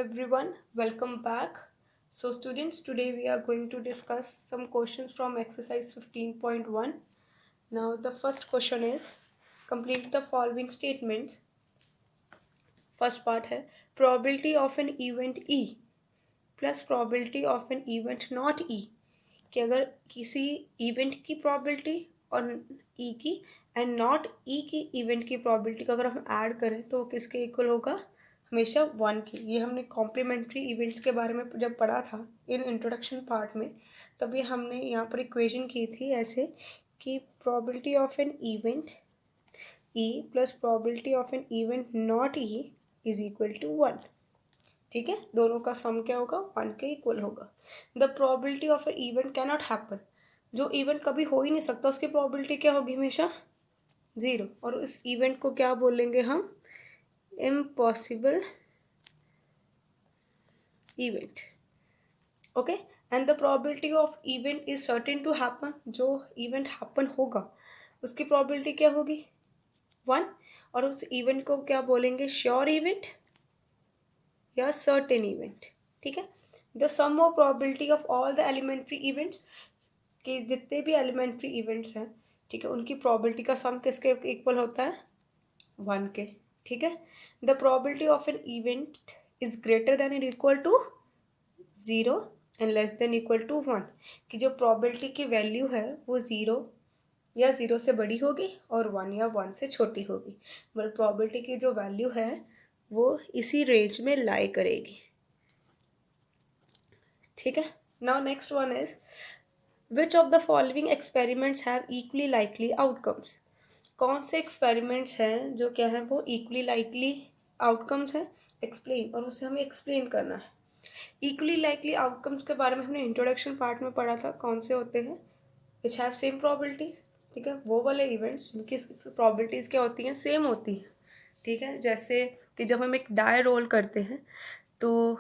everyone, welcome back. So, students, today we are going to discuss some questions from exercise 15.1. Now, the first question is complete the following statements. First part है probability of an event E plus probability of an event not E कि अगर किसी event की probability और ई की and not E की event की probability को अगर हम ऐड करें तो वो किसके इक्वल होगा, हमेशा वन की. ये हमने कॉम्प्लीमेंट्री इवेंट्स के बारे में जब पढ़ा था इन इंट्रोडक्शन पार्ट में, तभी हमने यहाँ पर इक्वेशन की थी ऐसे कि probability of an event E plus probability of an event not E is equal to one. ठीक है, दोनों का सम क्या होगा, वन के इक्वल होगा. The probability of a event can not happen, जो इवेंट कभी हो ही नहीं सकता उसकी प्रोबेबिलिटी क्या होगी, हमेशा जीरो. और इस इवेंट को क्या बोलेंगे हम, impossible event. Okay, and the probability of event is certain to happen, जो इवेंट हैपन होगा उसकी प्रोबेबिलिटी क्या होगी, वन. और उस इवेंट को क्या बोलेंगे, श्योर इवेंट या सर्टेन इवेंट. ठीक है, the sum of probability of all the elementary events, कि जितने भी एलिमेंट्री इवेंट्स हैं, ठीक है, उनकी प्रोबेबिलिटी का सम किसके इक्वल होता है, वन के. ठीक है, the probability of an event is greater than and equal to zero and less than equal to one, कि जो प्रोबेबिलिटी की वैल्यू है वो ज़ीरो या ज़ीरो से बड़ी होगी और वन या वन से छोटी होगी. मतलब प्रोबेबिलिटी की जो वैल्यू है वो इसी रेंज में लाई करेगी. ठीक है, now next one is which of the following experiments have equally likely outcomes. कौन से एक्सपेरिमेंट्स हैं जो क्या है वो इक्वली लाइकली आउटकम्स हैं, एक्सप्लेन, और उसे हमें एक्सप्लेन करना है. इक्वली लाइकली आउटकम्स के बारे में हमने इंट्रोडक्शन पार्ट में पढ़ा था, कौन से होते हैं, विच हैव सेम प्रोबेबिलिटीज. ठीक है, वो वाले इवेंट्स जिनकी प्रोबेबिलिटीज क्या होती हैं, सेम होती हैं. ठीक है, जैसे कि जब हम एक डाई रोल करते हैं तो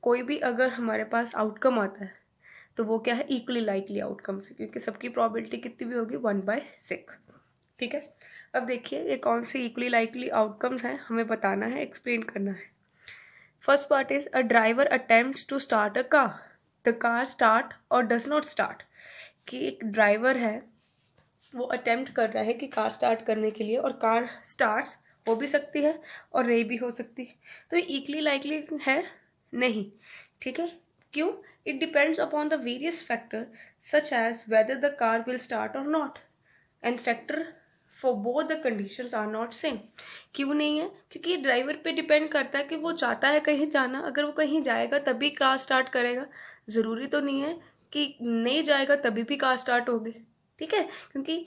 कोई भी अगर हमारे पास आउटकम आता है तो वो क्या है, इक्वली लाइकली आउटकम है, क्योंकि सबकी प्रोबेबिलिटी कितनी भी होगी, 1/6. ठीक है, अब देखिए ये कौन से इक्वली लाइकली आउटकम्स हैं, हमें बताना है, एक्सप्लेन करना है. First part is a driver attempts to start a car, the car start और डज नॉट स्टार्ट. कि एक ड्राइवर है वो अटेम्प्ट कर रहा है कि कार स्टार्ट करने के लिए, और कार स्टार्ट्स हो भी सकती है और नहीं भी हो सकती. तो ये इक्वली लाइकली है नहीं. ठीक है, क्यों, it depends upon the various factor such as whether the car will start और not, and factor for both the conditions are not same. क्यों नहीं है, क्योंकि ये ड्राइवर पे डिपेंड करता है कि वो चाहता है कहीं जाना, अगर वो कहीं जाएगा तभी कार स्टार्ट करेगा. ज़रूरी तो नहीं है कि नहीं जाएगा तभी भी कार स्टार्ट होगी. ठीक है, क्योंकि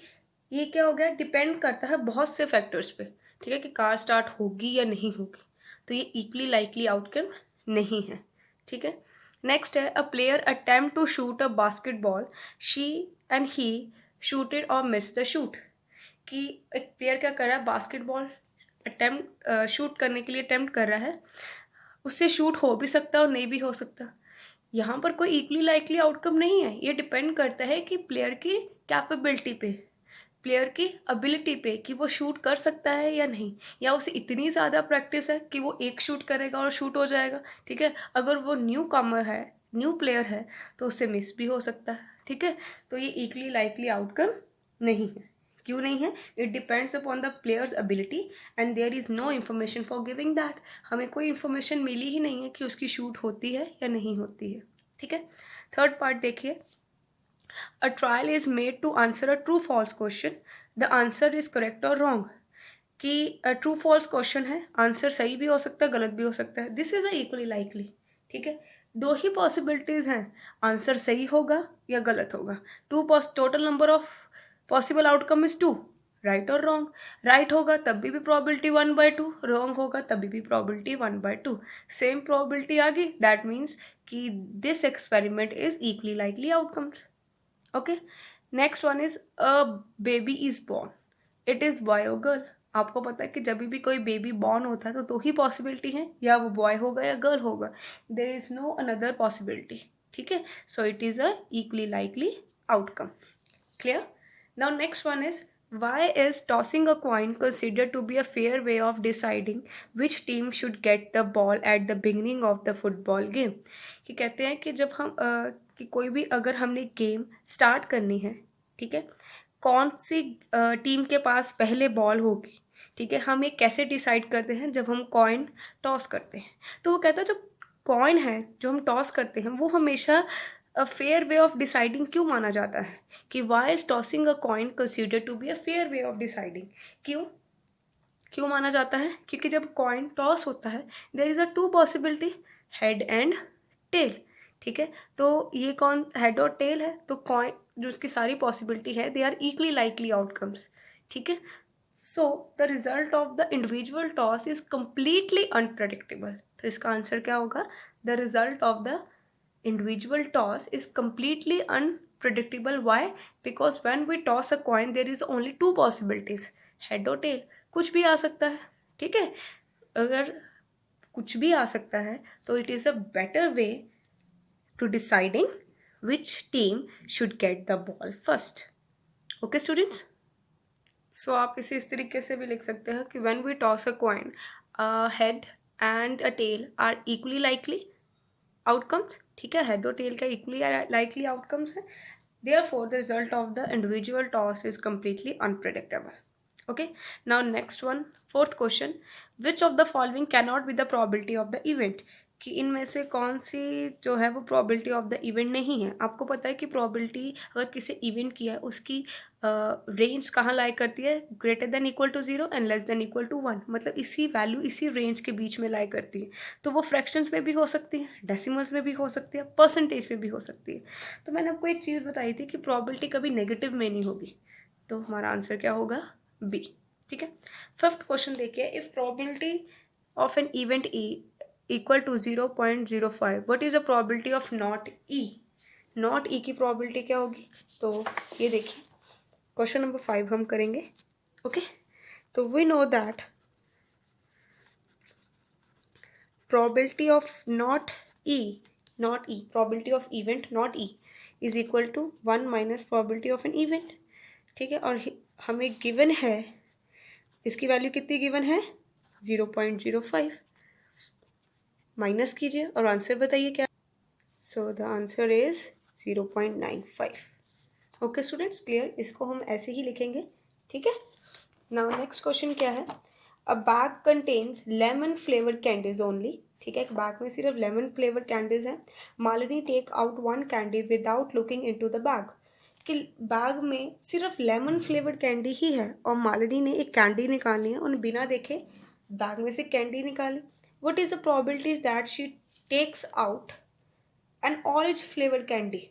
ये क्या हो गया, डिपेंड करता है बहुत से फैक्टर्स पे. ठीक है, कि कार स्टार्ट होगी या नहीं होगी, तो ये इक्वली लाइकली आउटकम नहीं है. ठीक है, नेक्स्ट है a player attempt to shoot a basketball, she and he shooted और मिस द शूट. कि एक प्लेयर क्या कर रहा है, बास्केटबॉल अटेम्प्ट शूट करने के लिए अटेम्प्ट कर रहा है, उससे शूट हो भी सकता है और नहीं भी हो सकता. यहाँ पर कोई इक्वली लाइकली आउटकम नहीं है, ये डिपेंड करता है कि प्लेयर की कैपेबिलिटी पे, प्लेयर की एबिलिटी पे, कि वो शूट कर सकता है या नहीं, या उसे इतनी ज़्यादा प्रैक्टिस है कि वो एक शूट करेगा और शूट हो जाएगा. ठीक है, अगर वो न्यू कमर है, न्यू प्लेयर है, तो उससे मिस भी हो सकता है. ठीक है, तो ये इक्वली लाइकली आउटकम नहीं है. क्यों नहीं है, it depends upon the player's ability and there is no information for giving that. हमें कोई इन्फॉर्मेशन मिली ही नहीं है कि उसकी शूट होती है या नहीं होती है. ठीक है, थर्ड पार्ट देखिए, a trial is made to answer a true false question, the answer is correct or wrong. कि ट्रू फॉल्स क्वेश्चन है, आंसर सही भी हो सकता है गलत भी हो सकता है, this is a equally likely. ठीक है, दो ही पॉसिबिलिटीज हैं, आंसर सही होगा या गलत होगा. Total number of possible outcome is two, right और रॉन्ग. राइट होगा तभी भी प्रोबेबिलिटी 1/2, रॉन्ग होगा तभी भी प्रोबेबिलिटी 1/2. सेम प्रोबेबिलिटी आ गई, दैट मीन्स कि this experiment is equally likely outcomes. Okay, next one is a baby is born, it is boy और गर्ल. आपको पता है कि जब भी कोई बेबी बॉर्न होता है तो दो ही पॉसिबिलिटी है, या वो बॉय होगा या गर्ल होगा, there is no another possibility. ठीक है, so it is a equally likely outcome. Clear. Now next one is Why is tossing a coin considered to be a fair way of deciding which team should get the ball at the beginning of the football game? कि कहते हैं कि जब हम कि कोई भी अगर हमने गेम स्टार्ट करनी है, ठीक है, कौन सी टीम के पास पहले बॉल होगी, ठीक है, हम ये कैसे डिसाइड करते हैं जब हम कॉइन टॉस करते हैं। तो वो कहता है जो कॉइन है जो हम टॉस करते हैं वो हमेशा a fair way of deciding क्यों माना जाता है, कि why is tossing a coin consider to be a fair way of deciding. क्यों क्यों माना जाता है? क्योंकि जब कॉइन टॉस होता है there is a two possibility, head and tail, ठीक है। तो ये कौन हेड और टेल है, तो कॉइन जो उसकी सारी पॉसिबिलिटी है they are equally likely outcomes, ठीक है। So the result of the individual toss is completely unpredictable. तो इसका आंसर क्या होगा? The result of the individual toss is completely unpredictable. Why? Because when we toss a coin there is only two possibilities, head और tail, कुछ भी आ सकता है, ठीक है। अगर कुछ भी आ सकता है तो it is a better way to deciding which team should get the ball first. Okay students, so आप इसे इस तरीके से भी लिख सकते हैं कि when we toss a coin, a head and a tail are equally likely outcomes, ठीक है, हेड और टेल का इक्वली लाइकली आउटकम्स है। Therefore the result of the individual toss is completely unpredictable. Okay, now next one, fourth question, which of the following can not be the probability of the event, कि इनमें से कौन सी जो है वो probability of the event नहीं है। आपको पता है कि प्रोबेबिलिटी अगर किसी इवेंट की है उसकी रेंज कहाँ लाई करती है, greater than equal to 0 and less than equal to 1, मतलब इसी वैल्यू इसी रेंज के बीच में लाई करती है। तो वो फ्रैक्शंस में भी हो सकती है, डेसिमल्स में भी हो सकती है, परसेंटेज में भी हो सकती है। तो मैंने आपको एक चीज़ बताई थी कि प्रोबेबिलिटी कभी नेगेटिव में नहीं होगी, तो हमारा आंसर क्या होगा? बी, ठीक है। फिफ्थ क्वेश्चन देखिए, if probability of an event E equal to 0.05, what is the probability of not E, not E की प्रोबेबिलिटी क्या होगी? तो ये देखिए क्वेश्चन नंबर 5 हम करेंगे। ओके, तो we know that probability of not probability of event not E is equal to 1 minus probability of an event, ठीक है। और हमें गिवन है, इसकी वैल्यू कितनी गिवन है? 0.05, माइनस कीजिए और आंसर बताइए क्या। So the answer is 0.95। Okay students, clear, इसको हम ऐसे ही लिखेंगे, ठीक है। नाउ नेक्स्ट क्वेश्चन क्या है, अ bag contains lemon flavoured candies only, ठीक है, एक बैग में सिर्फ लेमन फ्लेवर्ड कैंडीज हैं। Malini take out one candy without looking into the bag, कि बैग में सिर्फ लेमन फ्लेवर्ड कैंडी ही है और मालिनी ने एक कैंडी निकाली है और बिना देखे बैग में से कैंडी निकाली। What is the probability that she takes out an orange flavoured candy?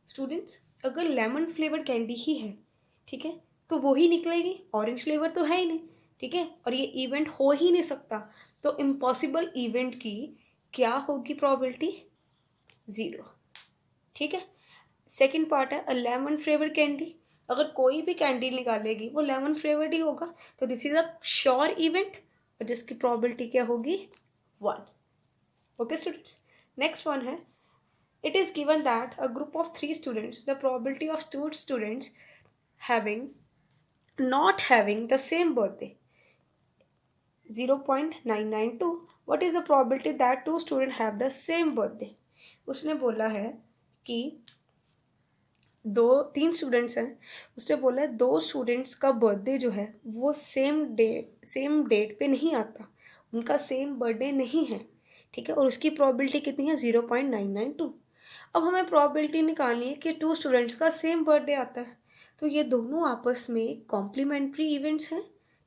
Students, अगर लेमन फ्लेवर्ड कैंडी ही है, ठीक है, तो वो ही निकलेगी, ऑरेंज फ्लेवर तो है ही नहीं, ठीक है, और ये इवेंट हो ही नहीं सकता। तो इम्पॉसिबल इवेंट की क्या होगी प्रोबेबिलिटी? 0, ठीक है। सेकंड पार्ट है, अ लेमन फ्लेवर्ड कैंडी, अगर कोई भी कैंडी निकालेगी वो लेमन फ्लेवर्ड ही होगा, तो this is a sure event और जिसकी प्रोबेबिलिटी क्या होगी? 1। ओके स्टूडेंट्स, नेक्स्ट वन है, it is given that a group of 3 students, the probability of two students having not having the same birthday 0.992, what is the probability that two students have the same birthday? उसने बोला है कि दो तीन students हैं, उसने बोला है दो स्टूडेंट्स का बर्थडे जो है वो सेम डेट पे नहीं आता, उनका सेम बर्थडे नहीं है, ठीक है, और उसकी प्रोबेबिलिटी कितनी है? 0.992। अब हमें प्रोबेबिलिटी निकालनी है कि टू स्टूडेंट्स का सेम बर्थडे आता है, तो ये दोनों आपस में कॉम्प्लीमेंट्री इवेंट्स हैं,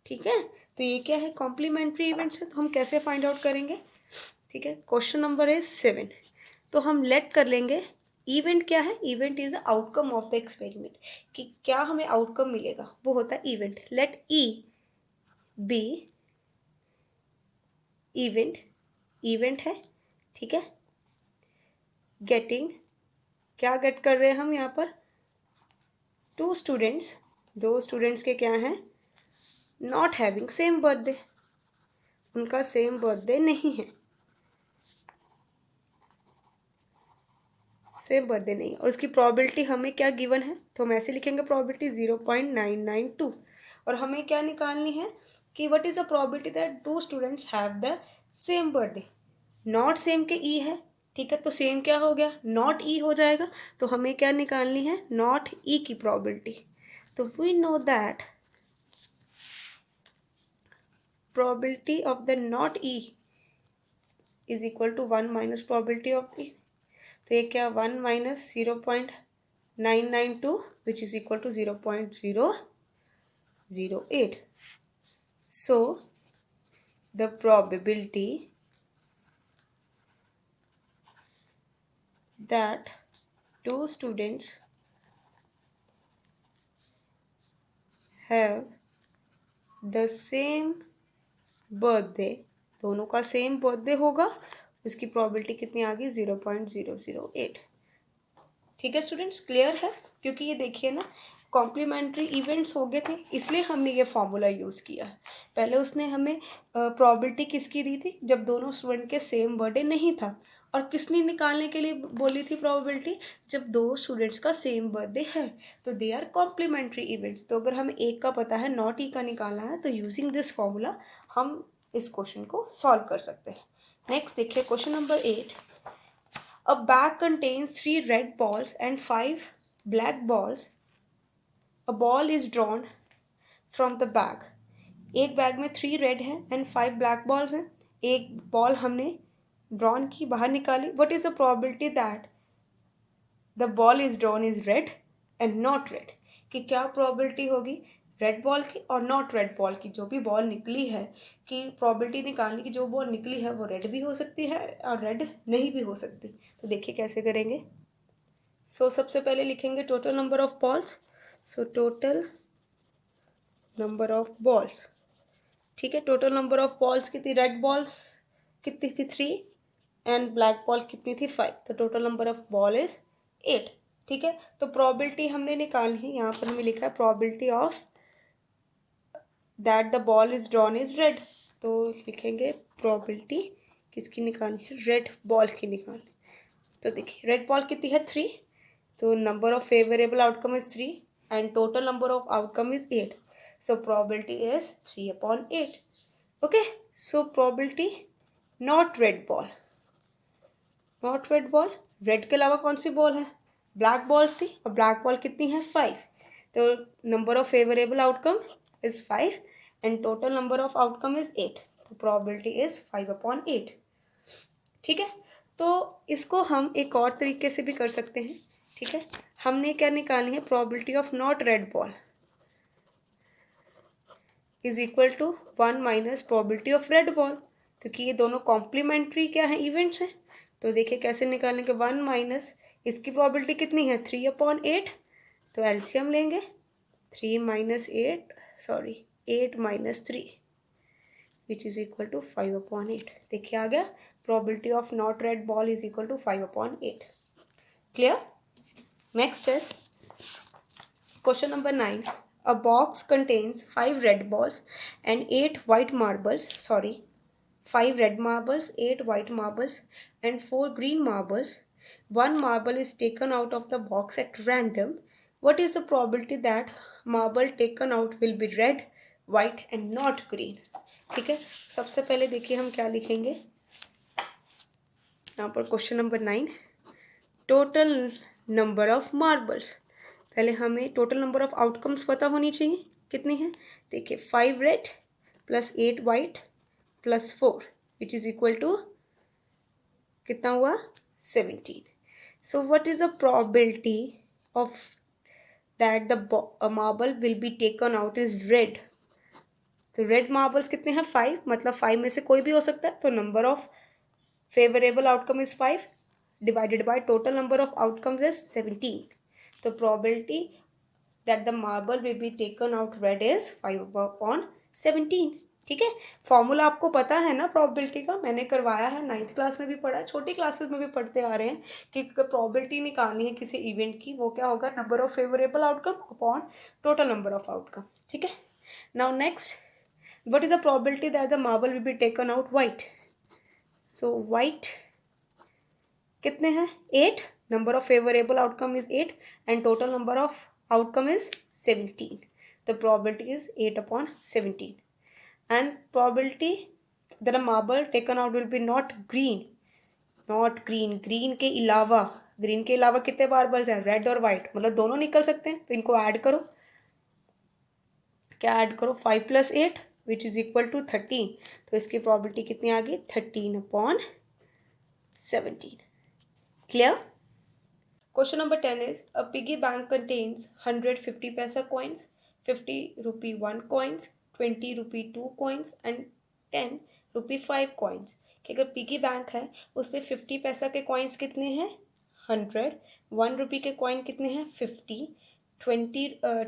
ठीक है। तो ये क्या है? कॉम्प्लीमेंट्री इवेंट्स है, तो हम कैसे फाइंड आउट करेंगे? ठीक है, क्वेश्चन नंबर इज 7। तो हम लेट कर लेंगे इवेंट क्या है? Event is the outcome of the experiment, कि क्या हमें आउटकम मिलेगा वो होता है event. Let E be event, event है, ठीक है। गेटिंग, क्या गेट कर रहे हैं हम यहाँ पर? टू स्टूडेंट्स, दो स्टूडेंट्स के क्या हैं? नॉट हैविंग सेम बर्थडे, उनका सेम बर्थडे नहीं है। सेम बर्थडे नहीं, और उसकी प्रोबेबिलिटी हमें क्या गिवन है, तो हम ऐसे लिखेंगे प्रोबेबिलिटी 0.992। और हमें क्या निकालनी है कि what is the probability that two students have the same birthday. Not same के ई है, ठीक है, तो सेम क्या हो गया, नॉट ई हो जाएगा। तो हमें क्या निकालनी है, नॉट ई की प्रोबेबिलिटी। तो we know that probability of the not E is equal to 1 minus probability of E. तो ये क्या, 1 minus 0.992 which is equal to 0.008। So the probability that two students have the same birthday, दोनों का same birthday होगा, उसकी probability कितनी आ गई, 0.008। ठीक है स्टूडेंट्स, क्लियर है, क्योंकि ये देखिए ना कॉम्प्लीमेंट्री इवेंट्स हो गए थे, इसलिए हमने ये फॉर्मूला यूज़ किया है। पहले उसने हमें प्रोबेबिलिटी किसकी दी थी, जब दोनों स्टूडेंट के सेम बर्थडे नहीं था, और किसने निकालने के लिए बोली थी प्रोबेबिलिटी, जब दो स्टूडेंट्स का सेम बर्थडे है, तो दे आर कॉम्प्लीमेंट्री इवेंट्स। तो अगर हमें एक का पता है, नॉट ई का निकालना है, तो यूजिंग दिस फॉर्मूला हम इस क्वेश्चन को सॉल्व कर सकते हैं। नेक्स्ट देखिए question number 8। A bag contains 3 red balls and 5 black balls. A ball is drawn from the bag. एक बैग में 3 रेड हैं एंड 5 ब्लैक बॉल्स हैं। एक बॉल हमने ड्रॉन की, बाहर निकाली। What is the probability that the ball is drawn is red and not red, कि क्या प्रोबेबिलिटी होगी रेड बॉल की और नॉट रेड बॉल की, जो भी बॉल निकली है, कि प्रोबेबिलिटी निकालने की जो बॉल निकली है वो रेड भी हो सकती है और रेड नहीं भी हो सकती। तो देखिए कैसे करेंगे। सबसे पहले लिखेंगे total number of balls. Total number of balls, ठीक है, टोटल नंबर ऑफ बॉल्स कितनी, रेड बॉल्स कितनी थी 3 एंड ब्लैक बॉल कितनी थी 5। तो total number of ball is 8। ठीक है, तो प्रोबेबिलिटी हमने निकाली है, यहाँ पर हमें लिखा है probability of that the ball is drawn is red. तो लिखेंगे प्रोबेबिलिटी किसकी निकालनी है, रेड बॉल की निकालनी। तो देखिए रेड बॉल कितनी है 3, तो number of favourable outcome is 3 and total number of outcome is 8। So probability is 3/8। Okay, so probability not red ball, not red ball, red के अलावा कौन सी बॉल है, ब्लैक बॉल्स थी, और ब्लैक बॉल कितनी है 5। तो number of favourable outcome is 5 and total number of outcome is 8। तो प्रोबेबिलिटी इज 5/8। ठीक है, तो इसको हम एक और तरीके से भी कर सकते हैं। ठीक है, हमने क्या निकालनी है, probability of not red ball is equal to 1 minus probability of red ball, क्योंकि ये दोनों कॉम्प्लीमेंट्री क्या है, इवेंट्स हैं। तो देखिए कैसे निकालेंगे, 1 माइनस इसकी प्रोबेबिलिटी कितनी है 3/8, तो एलसीएम लेंगे 3 minus 8 sorry 8 minus 3 which is equal to 5/8। देखिए आ गया, probability of not red ball is equal to 5/8। Clear. Next is question number 9। A box contains 5 red balls and 8 white marbles. 5 red marbles, 8 white marbles, and 4 green marbles. One marble is taken out of the box at random. What is the probability that marble taken out will be red, white, and not green? ठीक है, सबसे पहले देखिए हम क्या लिखेंगे यहाँ पर question number 9। Total number of marbles, पहले हमें टोटल नंबर ऑफ आउटकम्स पता होनी चाहिए, कितनी है, देखिए 5 red plus 8 white plus 4 which is equal to कितना हुआ 17। So what is the probability of that the marble will be taken out is red. तो रेड मार्बल्स कितने हैं 5, मतलब 5 में से कोई भी हो सकता है, तो number of favourable outcome is 5 divided by total number of outcomes is 17। तो probability that the marble will be taken out red is 5/17। ठीक है, फॉर्मूला आपको पता है ना प्रोबेबिलिटी का, मैंने करवाया है, 9th क्लास में भी पढ़ा है, छोटी क्लासेस में भी पढ़ते आ रहे हैं कि प्रोबेबिलिटी निकालनी है किसी इवेंट की, वो क्या होगा, number of favourable outcome upon total number of outcome. ठीक है, now next, what is the probability that the marble will be taken out white. So white कितने हैं 8, number of favourable outcome is 8 and total number of outcome is 17. The probability is 8/17 and probability that a marble taken out will be not green. green के अलावा कितने marbles हैं, red और white, मतलब दोनों निकल सकते हैं. तो इनको ऐड करो, क्या ऐड करो 5 + 8 विच इज इक्वल टू 13. तो इसकी प्रोबेबिलिटी कितनी आ गई 13/17. Clear. Question number 10 is a piggy bank contains 100 50 paisa coins, 50 rupee 1 coins, 20 rupee 2 coins and 10 rupee 5 coins. कि अगर पिगी बैंक है उसमें 50 पैसा के कॉइन्स कितने हैं 100, 1 रुपी के कॉइन कितने हैं 50,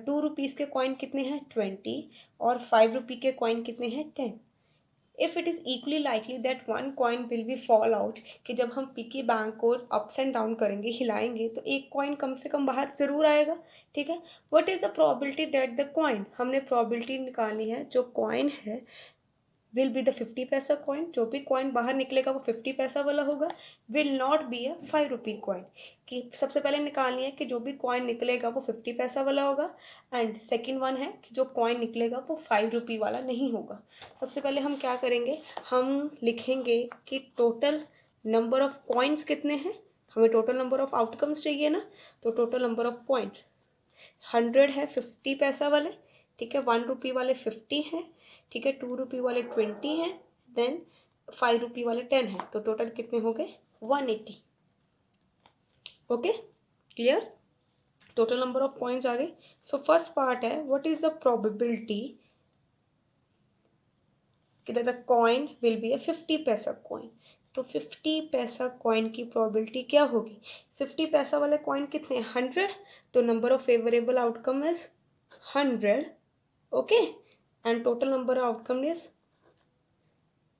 2 रुपीज़ के कॉइन कितने हैं 20 और 5 रुपी के कॉइन कितने हैं 10. If it is equally likely that one coin will B fall out, कि जब हम पिकी बैंक को अप्स एंड डाउन करेंगे, हिलाएंगे, तो एक कॉइन कम से कम बाहर ज़रूर आएगा. ठीक है. What is the probability that the coin, हमने प्रोबेबिलिटी निकालनी है जो कॉइन है विल बी द 50 पैसा कॉइन, जो भी कॉइन बाहर निकलेगा वो 50 पैसा वाला होगा. Will not be a 5 rupee coin, कि सबसे पहले निकालनी है कि जो भी कॉइन निकलेगा वो 50 पैसा वाला होगा. एंड सेकंड वन है कि जो कॉइन निकलेगा वो 5 रुपी वाला नहीं होगा. सबसे पहले हम क्या करेंगे, हम लिखेंगे कि टोटल नंबर ऑफ कॉइन्स कितने हैं. हमें टोटल नंबर ऑफ आउटकम्स चाहिए ना, तो टोटल नंबर ऑफ कॉइन्स 100 है 50 पैसा वाले, ठीक है, 1 रुपी वाले 50 हैं, ठीक है, 2 रुपी वाले 20 हैं, देन 5 रुपी वाले 10 हैं. तो टोटल कितने हो गए 180. Okay. Clear. Total number of coins आ गए. सो फर्स्ट पार्ट है व्हाट इज द प्रोबेबिलिटी कि the coin will be a 50 पैसा कॉइन. तो 50 पैसा कॉइन की प्रोबेबिलिटी क्या होगी, 50 पैसा वाले कॉइन कितने 100, तो number of favourable outcome is 100. Okay. And total number of outcome is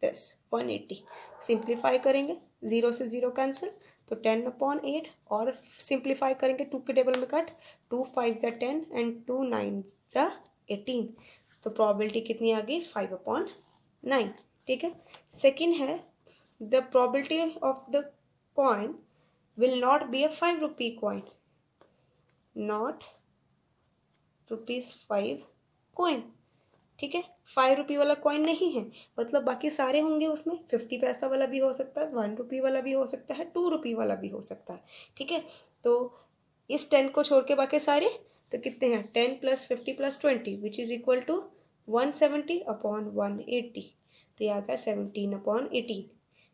this 180. Simplify करेंगे, 0 से 0 कैंसिल, तो 10/8 और सिंप्लीफाई करेंगे 2 के टेबल में कट, 2 5 ज़ा 10 एंड 2 9 ज़ा 18. तो प्रोबेबिलिटी कितनी आ गई 5/9. ठीक है. सेकेंड है the probability of the coin will not be a 5 rupee coin, not ₹5 coin. ठीक है. 5 रुपी वाला कॉइन नहीं है, मतलब बाकी सारे होंगे उसमें, 50 पैसा वाला भी हो सकता है, 1 रुपी वाला भी हो सकता है, 2 रुपी वाला भी हो सकता है. ठीक है. तो इस 10 को छोड़ के बाकी सारे, तो कितने हैं 10 + 50 + 20 विच इज़ इक्वल टू 170/180. तो ये आ गया 17/18.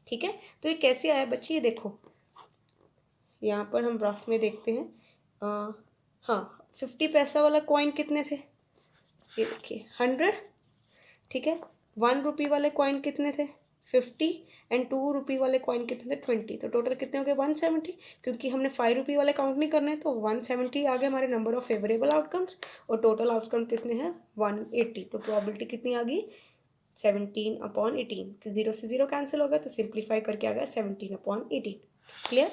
ठीक है. तो ये कैसे आया बच्चे, ये देखो यहाँ पर हम रफ में देखते हैं. हाँ, 50 पैसा वाला कॉइन कितने थे, ये देखिए 100. ठीक है. 1 रुपी वाले कॉइन कितने थे 50 एंड 2 रुपी वाले कॉइन कितने थे 20. तो टोटल कितने हो गए 170, क्योंकि हमने 5 रुपी वाले काउंट नहीं करने, तो 170 आ गए हमारे नंबर ऑफ फेवरेबल आउटकम्स, और टोटल आउटकम किसने हैं 180. तो प्रोबेबिलिटी कितनी आ गई 17/18, कि 0 से 0 कैंसिल हो गया, तो सिंप्लीफाई करके आ गया 17/18. क्लियर.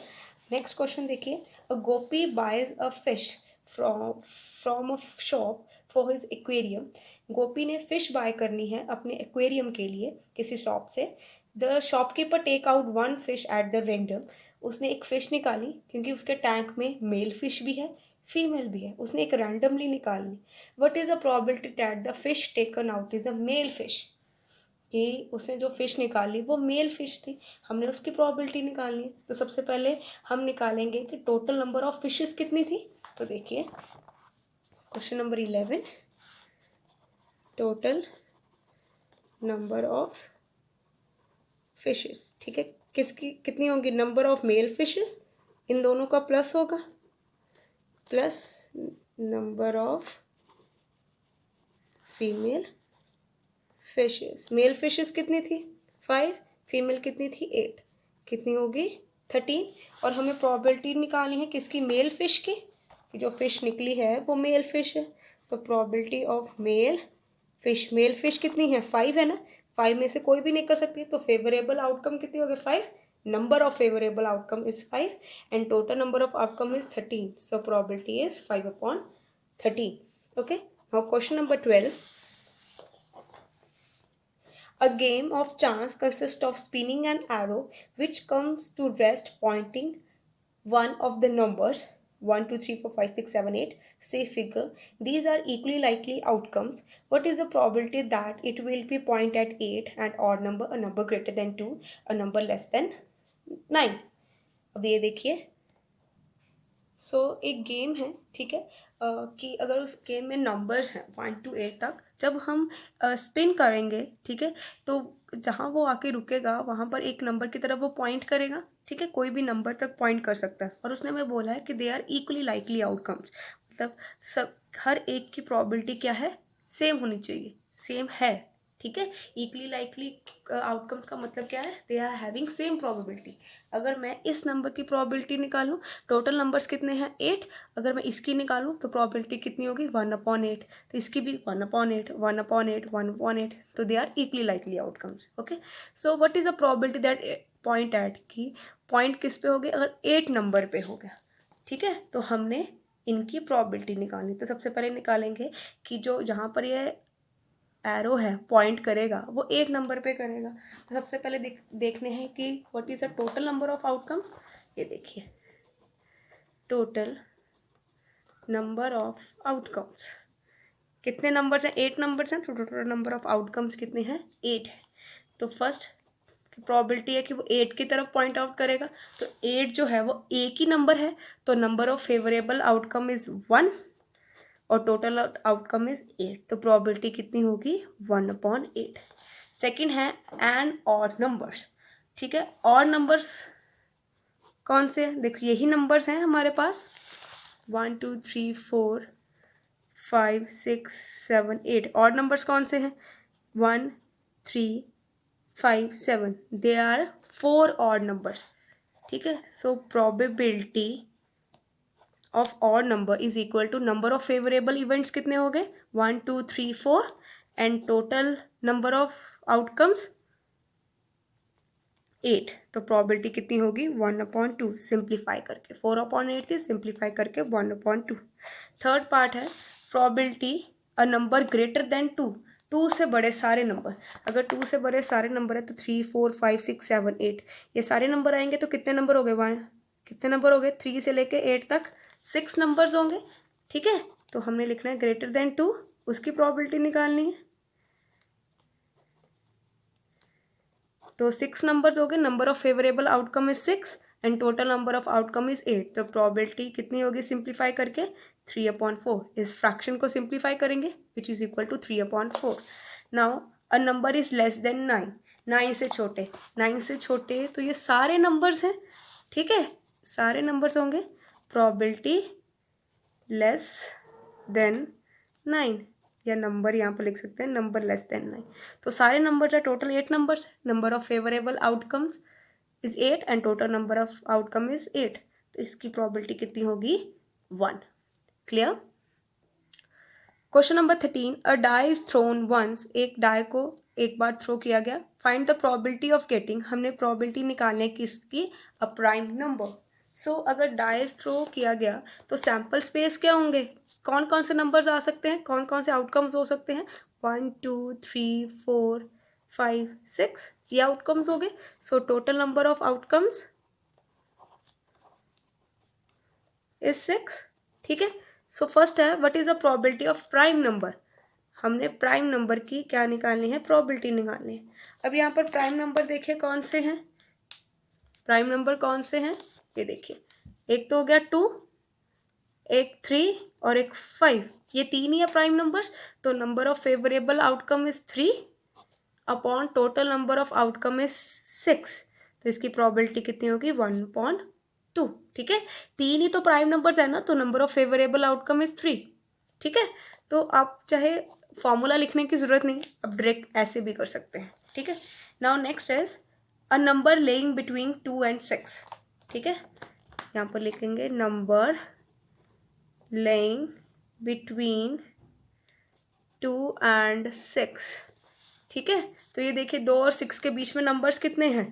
नेक्स्ट क्वेश्चन देखिए. A Gopi buys a fish from a shop for his aquarium. Gopi ने फिश बाय करनी है अपने एक्वेरियम के लिए किसी शॉप से. The shopkeeper take out 1 fish at the random. उसने एक फ़िश निकाली, क्योंकि उसके टैंक में मेल फिश भी है फीमेल भी है, उसने एक रैंडमली निकालनी. What is a probability that the fish taken out is a male fish, कि उसने जो फ़िश निकाली वो मेल फिश थी, हमने उसकी प्रोबेबिलिटी निकालनी है. तो सबसे पहले हम निकालेंगे कि टोटल नंबर ऑफ फिशेस कितनी थी. तो देखिए question number 11, total number of fishes. ठीक है. किसकी कितनी होंगी, नंबर ऑफ मेल फिशेस, इन दोनों का प्लस होगा, plus number of female fishes. Male fishes कितनी थी 5, फीमेल कितनी थी 8, कितनी होगी 13. और हमें प्रोबेबिलिटी निकालनी है किसकी, मेल फिश की, कि जो फिश निकली है वो मेल फिश है. So probability of male fish कितनी है 5 है ना, 5 में से कोई भी निकल सकती है. तो फेवरेबल आउटकम कितनी हो गई 5, number of favourable outcome is 5 and total number of outcome is 13. So probability is 5/13. Okay. Now question number 12. A game of chance consists of spinning an arrow which comes to rest pointing one of the numbers 1 2 3 4 5 6 7 8, say figure, these are equally likely outcomes, what is the probability that it will be point at 8 and odd number, a number greater than 2, a number less than 9. अब ये देखिए, एक game है, ठीक है, कि अगर उस गेम में नंबर्स हैं 1 to 8 तक, जब हम स्पिन करेंगे, ठीक है, तो जहाँ वो आके रुकेगा वहाँ पर एक नंबर की तरफ वो पॉइंट करेगा, ठीक है, कोई भी नंबर तक पॉइंट कर सकता है, और उसने हमें बोला है कि they are equally likely outcomes, मतलब सब हर एक की प्रोबेबिलिटी क्या है, सेम होनी चाहिए, सेम है, ठीक है. इक्वली लाइकली आउटकम का मतलब क्या है, they are having same probability. अगर मैं इस नंबर की प्रोबेबिलिटी निकालूं, टोटल नंबर्स कितने हैं 8, अगर मैं इसकी निकालूं तो प्रोबेबिलिटी कितनी होगी 1/8, तो इसकी भी 1/8 1/8 1/8, तो they are equally likely outcomes. Okay, so what is a probability that point at की पॉइंट किस पे हो गया, अगर 8 नंबर पे हो गया, ठीक है, तो हमने इनकी प्रोबेबिलिटी निकालनी. तो सबसे पहले निकालेंगे कि जो जहाँ पर ये एरो है पॉइंट करेगा वो 8 नंबर पे करेगा. तो सबसे पहले देखने हैं कि what is the total number of outcomes. ये देखिए, टोटल नंबर ऑफ आउटकम्स कितने नंबर्स हैं, 8 नंबर्स हैं, तो टोटल नंबर ऑफ आउटकम्स कितने हैं, 8 है. तो फर्स्ट की प्रोबेबिलिटी है कि वो 8 की तरफ पॉइंट आउट करेगा, तो 8 जो है वो एक ही नंबर है, तो number of favourable outcome is 1 और टोटल आउटकम इज 8, तो प्रोबेबिलिटी कितनी होगी 1/8. सेकंड है एंड ऑड नंबर्स, ठीक है. ऑड नंबर्स कौन से हैं, देखो यही नंबर्स हैं हमारे पास 1 2 3 4 5 6 7 8. ऑड नंबर्स कौन से हैं 1 3 5 7, दे आर 4 ऑड नंबर्स, ठीक है. So probability of odd number is equal to number of favourable events कितने हो गए 1 2 3 4 and total number of outcomes 8, तो प्रोबेबिलिटी कितनी होगी 1/2. सिंप्लीफाई करके 4/8 थी, सिंप्लीफाई करके 1/2. थर्ड पार्ट है probability a number greater than 2, 2 से बड़े सारे नंबर. अगर 2 से बड़े सारे नंबर है तो 3 4 5 6 7 8 ये सारे नंबर आएंगे, तो कितने नंबर हो गए 1, कितने नंबर हो गए 3 से लेके 8 तक 6 नंबर्स होंगे, ठीक है. तो हमने लिखना है ग्रेटर देन 2, उसकी प्रोबेबिलिटी निकालनी है. तो 6 नंबर्स हो गए, number of favourable outcome is 6 and total number of outcome is 8, तो प्रोबेबिलिटी कितनी होगी सिंप्लीफाई करके 3/4. इस फ्रैक्शन को सिंप्लीफाई करेंगे which is equal to 3/4. Now a number is less than 9, 9 से छोटे, 9 से छोटे तो ये सारे नंबर्स हैं, ठीक है, सारे नंबर्स होंगे. प्रोबेबिलिटी लेस देन 9, या नंबर यहाँ पर लिख सकते हैं नंबर लेस देन 9. तो सारे नंबर्स है, टोटल 8 नंबर्स है. Number of favourable outcomes is 8 and total number of outcome is 8, तो इसकी प्रोबेबिलिटी कितनी होगी 1. Clear. Question number 13, a die is thrown once, एक डाई को एक बार थ्रो किया गया. Find the probability of getting, हमने प्रोबेबिलिटी निकालने की इसकी अ प्राइम नंबर. सो अगर डाइस थ्रो किया गया तो सैम्पल स्पेस क्या होंगे, कौन कौन से नंबर्स आ सकते हैं, कौन कौन से आउटकम्स हो सकते हैं 1 2 3 4 5 6, ये आउटकम्स हो गए. So total number of outcomes is 6, ठीक है. सो फर्स्ट है what is the probability of prime number, हमने प्राइम नंबर की क्या निकालनी है, प्रोबेबिलिटी निकालनी है. अब यहाँ पर प्राइम नंबर देखिए कौन से हैं, प्राइम नंबर कौन से हैं, ये देखिए, एक तो हो गया 2, एक 3 और एक 5, ये 3 ही है प्राइम नंबर्स. तो number of favourable outcome is 3 upon total number of outcome is 6, तो इसकी प्रोबेबिलिटी कितनी होगी 1/2, ठीक है. 3 ही तो प्राइम नंबर्स है ना, तो number of favourable outcome is 3, ठीक है. तो आप चाहे फॉर्मूला लिखने की जरूरत नहीं, आप डायरेक्ट ऐसे भी कर सकते हैं, ठीक है. Now next is a number laying between 2 and 6, ठीक है. यहाँ पर लिखेंगे नंबर लेइंग बिटवीन 2 and 6, ठीक है. तो ये देखिए 2 और 6 के बीच में नंबर्स कितने हैं,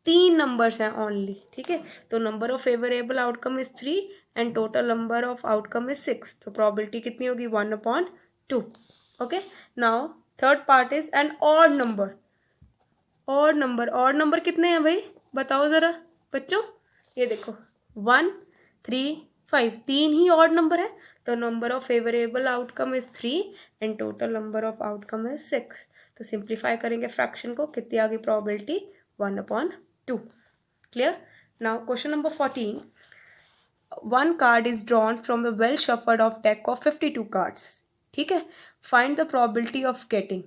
3 नंबर्स हैं ओनली, ठीक है. तो number of favourable outcome is 3 and total number of outcome is 6, तो प्रोबेबिलिटी कितनी होगी 1/2. Okay. Now third part is an odd number. Odd number, odd number कितने हैं भाई बताओ ज़रा बच्चों, ये देखो 1 3 5, 3 ही ऑड नंबर है, तो number of favourable outcome is 3 and total number of outcome is 6. तो सिंप्लीफाई करेंगे फ्रैक्शन को, कितनी आ गई probability 1/2. Clear. Now question number 14. One card is drawn from the well shuffled off deck of 52 cards. ठीक है. Find the probability of getting.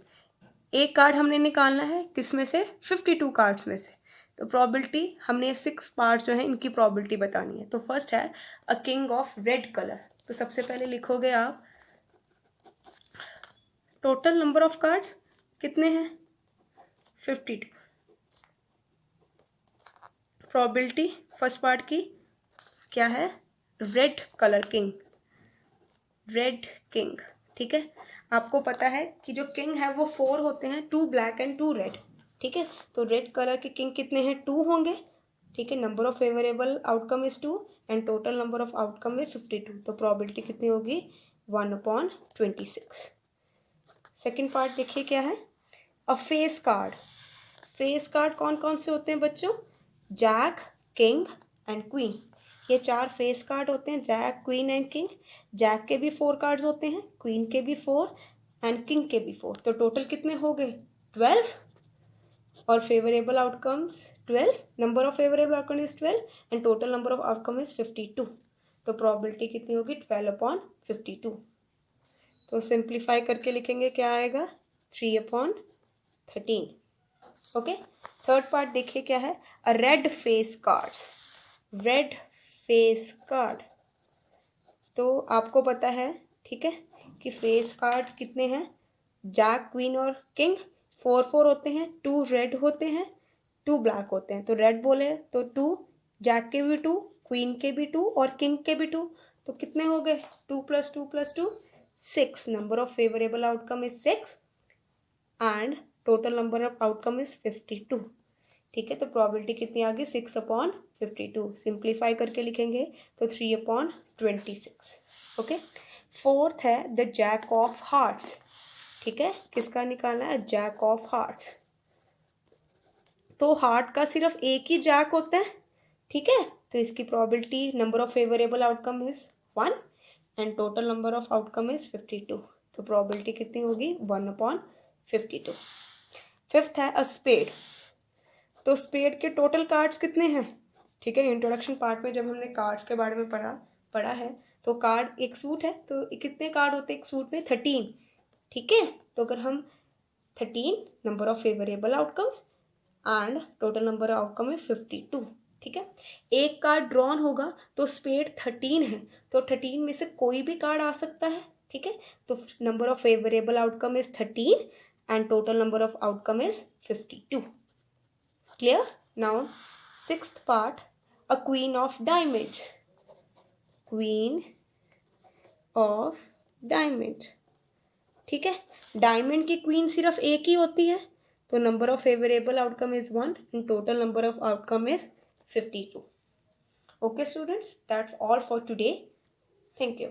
एक card हमने निकालना है किस में से, 52 कार्ड्स में से. तो प्रोबेबिलिटी हमने 6 पार्ट्स जो है इनकी प्रोबेबिलिटी बतानी है. तो फर्स्ट है a king of red colour. तो सबसे पहले लिखोगे आप टोटल नंबर ऑफ कार्ड्स कितने हैं 52. प्रोबेबिलिटी फर्स्ट पार्ट की क्या है, red colour king, red king. ठीक है. आपको पता है कि जो किंग है वो 4 होते हैं, 2 ब्लैक एंड 2 रेड. ठीक है. तो रेड कलर के किंग कितने हैं, 2 होंगे. ठीक है. Number of favourable outcome is 2 and total number of outcome is 52. तो प्रोबेबिलिटी कितनी होगी 1/26. सेकेंड पार्ट देखिए क्या है, अ फेस कार्ड. फेस कार्ड कौन कौन से होते हैं बच्चों, जैक, किंग एंड क्वीन. ये 4 फेस कार्ड होते हैं, jack, queen and king. Jack के भी 4 कार्ड्स होते हैं, क्वीन के भी 4 एंड किंग के भी 4. तो टोटल कितने हो गए 12 और favourable outcomes 12. Number of favourable outcome is 12 and total number of outcome is 52. तो प्रोबेबिलिटी कितनी होगी 12/52. तो सिंप्लीफाई करके लिखेंगे क्या आएगा 3/13. ओके. थर्ड पार्ट देखिए क्या है, a red face cards. Red face card. तो आपको पता है ठीक है कि फेस कार्ड कितने हैं, जैक, क्वीन और किंग 4 होते हैं, 2 रेड होते हैं, 2 ब्लैक होते हैं. तो रेड बोले तो 2, जैक के भी 2, क्वीन के भी 2 और किंग के भी 2. तो कितने हो गए 2 + 2 + 2 6. Number of favourable outcome is 6 and total number of outcome is 52. ठीक है. तो प्रोबेबिलिटी कितनी आ गई 6/52. सिंप्लीफाई करके लिखेंगे तो 3/26. ओके. फोर्थ है द जैक ऑफ हार्ट्स. ठीक है. किसका निकालना है, जैक ऑफ हार्ट्स. तो हार्ट का सिर्फ एक ही जैक होता है. ठीक है. तो इसकी probability number of favourable outcome is 1 and total number of outcome is 52. तो प्रोबेबिलिटी कितनी होगी 1/52. फिफ्थ है अ स्पेड. तो स्पेड के टोटल कार्ड्स कितने हैं. ठीक है. इंट्रोडक्शन पार्ट में जब हमने कार्ड्स के बारे में पढ़ा है तो कार्ड एक सूट है तो कितने कार्ड होते हैं एक सूट में 13. ठीक है. तो अगर हम 13 number of favourable outcomes and total number of outcome is 52. ठीक है. एक कार्ड ड्रॉन होगा तो स्पेड 13 है, तो 13 में से कोई भी कार्ड आ सकता है. ठीक है. तो number of favourable outcome is 13 and total number of outcome is 52. Clear? Now, sixth part, a queen of diamonds. Queen of diamonds. ठीक है. डायमंड की क्वीन सिर्फ एक ही होती है, तो number of favourable outcome is 1 and total number of outcome is 52. Okay students, that's all for today. Thank you.